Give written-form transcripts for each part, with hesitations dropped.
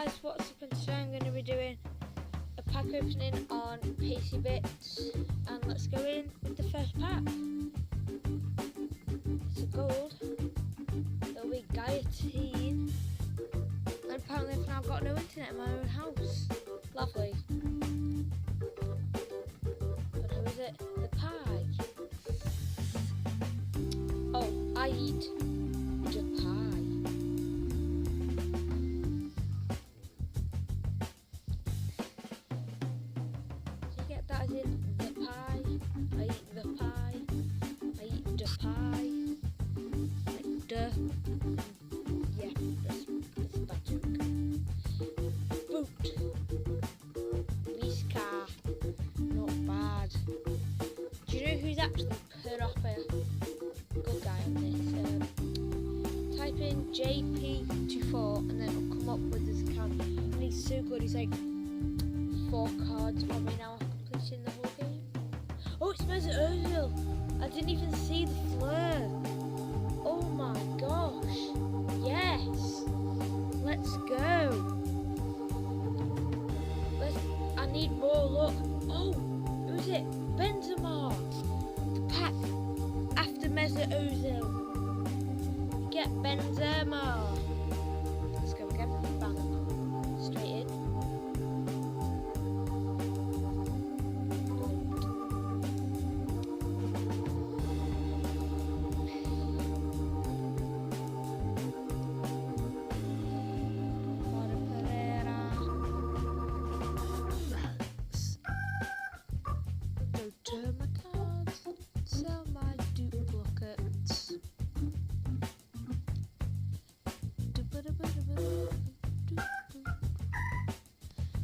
guys, what's up? And today I'm going to be doing a pack opening on Pacybits, and let's go in with the first pack. It's a gold. It'll be guillotine, and apparently I've now got no internet in my own house. Lovely. But who is it? The pie. Oh, I eat the pie. That is in the pie. I eat the pie. I eat the pie. Like duh. Yeah, that's a bad joke. Boot. Miska. Not bad. Do you know who's actually put up a good guy on this? Type in JP24 and then it'll come up with his account. And he's so good. He's like 4 cards probably now. In the whole game. Oh, it's Mesut Ozil. I didn't even see the flare. Oh my gosh. Yes. Let's go. I need more luck. Oh, who is it? Benzema. The pack after Mesut Ozil. Get Benzema. Let's go again. Bang. Straight in. Turn my cards, sell my duplicates.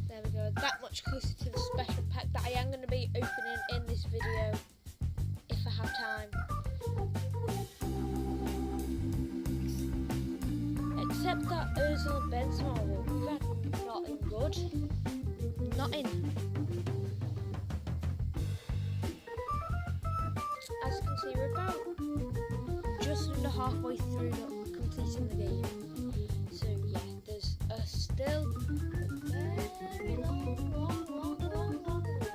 There we go, that much closer to the special pack that I am going to be opening in this video, if I have time. Except that Ozil and Benzema we've had nothing good. Nothing. As you can see, we're about just under halfway through completing the game. So yeah, there's still a very long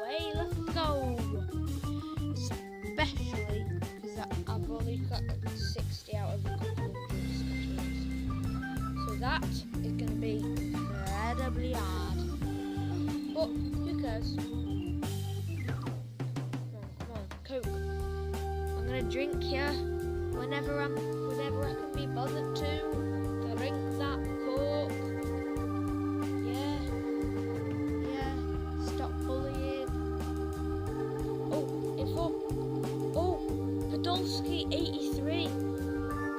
way left to go. Especially because I've only got 60 out of 100 specials. So that is going to be incredibly hard. But who cares? Come on, Coke. I'm gonna drink here whenever I can be bothered to drink that Coke. Yeah. Stop bullying. Oh, info. Oh, Podolski 83.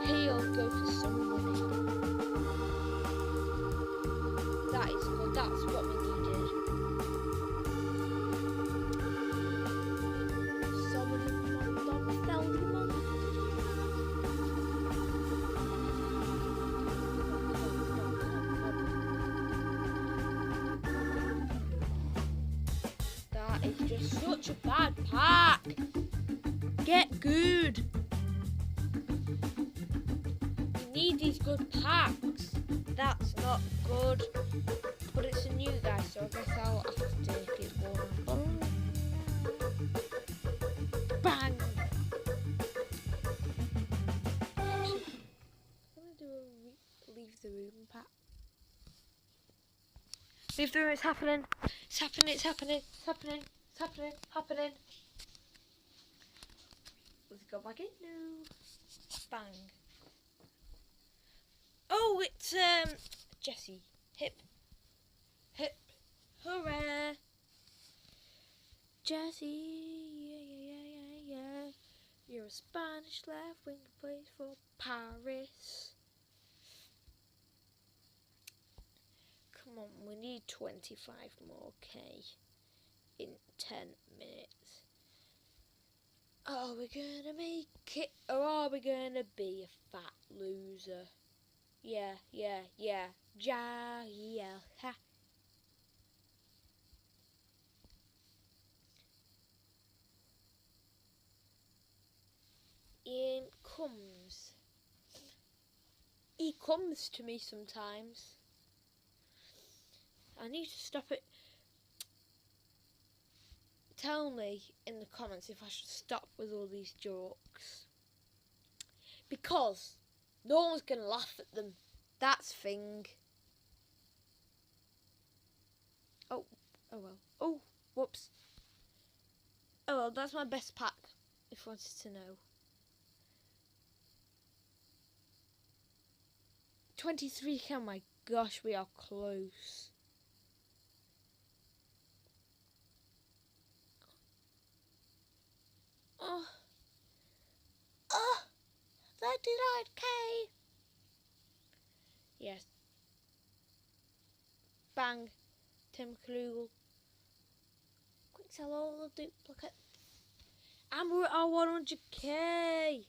He'll go for some money. That is good. That's what we needed. It's just such a bad pack. Get good. You need these good packs. That's not good. But it's a new guy, so I guess I'll have to take it one. Bang. Actually, I'm gonna do a leave the room pack. Leave the room, it's happening. It's happening, it's happening, it's happening, it's happening, happening. Let's go back in. No. Bang. Oh, it's Jesse. Hip. Hip. Hooray. Jesse. Yeah. You're a Spanish left winger, plays for Paris. Come on, we need 25 more K in 10 minutes. Are we gonna make it, or are we gonna be a fat loser? Yeah. Ha. In comes. He comes to me sometimes. I need to stop it. Tell me in the comments if I should stop with all these jokes. Because no one's going to laugh at them. That's thing. Oh well. Oh, whoops. Oh well, that's my best pack, if you wanted to know. 23k, oh my gosh, we are close. Oh, 39k. Yes. Bang. Tim Klugel. Quick sell all the duplicates. And we're at our 100k.